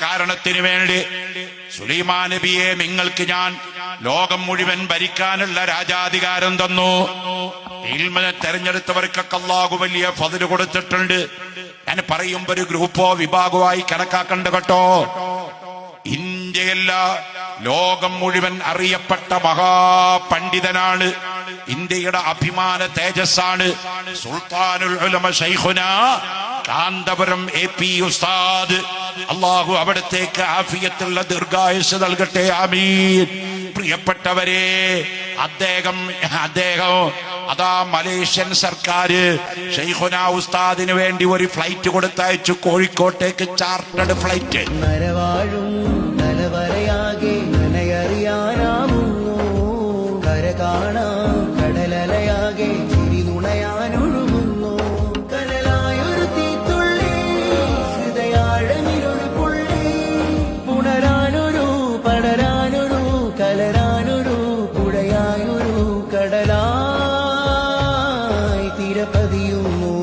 കാരണത്തിന് വേണ്ടി സുലൈമാൻ നബിയെ നിങ്ങൾക്ക് ഞാൻ ലോകം മുഴുവൻ ഭരിക്കാനുള്ള രാജാധികാരം തന്നു. ഇൽമിനെ തെരഞ്ഞെടുത്തവർക്കൊക്കെ അല്ലാഹു വലിയ ഫദ്ല് കൊടുത്തിട്ടുണ്ട്. ഞാൻ പറയുമ്പോ ഒരു ഗ്രൂപ്പോ വിഭാഗമായി കണക്കാക്കണ്ട കേട്ടോ. ഇന്ത്യയല്ല, ലോകം മുഴുവൻ അറിയപ്പെട്ട മഹാപണ്ഡിതനാണ്. ഇന്ത്യയുടെ അഭിമാന തേജസ്സാണ് സുൽത്താനുൽ ഉലമ ശൈഖുനാ കാന്തപുരം AP ഉസ്താദ്. അല്ലാഹു അവിടത്തേക്ക് ആഫിയത്തുള്ള ദീർഘായുസ് നൽകട്ടെ, ആമീൻ. പ്രിയപ്പെട്ടവരെ, അദ്ദേഹം അതാ മലേഷ്യൻ സർക്കാർ ശൈഖുനാ ഉസ്താദിന് വേണ്ടി ഒരു ഫ്ലൈറ്റ് കൊടുത്തയച്ചു, കോഴിക്കോട്ടേക്ക് ചാർട്ടേഡ് ഫ്ലൈറ്റ്. കടലലയാകെ ചിരിനുണയാനൊഴുകുന്നു. കനലായൊരു തീത്തുള്ളി, ഹൃദയാഴമിലൊരു പുള്ളി, പുണരാനൊരു പടരാനൊരു കലരാനൊരു പുഴയായൊരു കടലായി തിരപതിയുന്നു.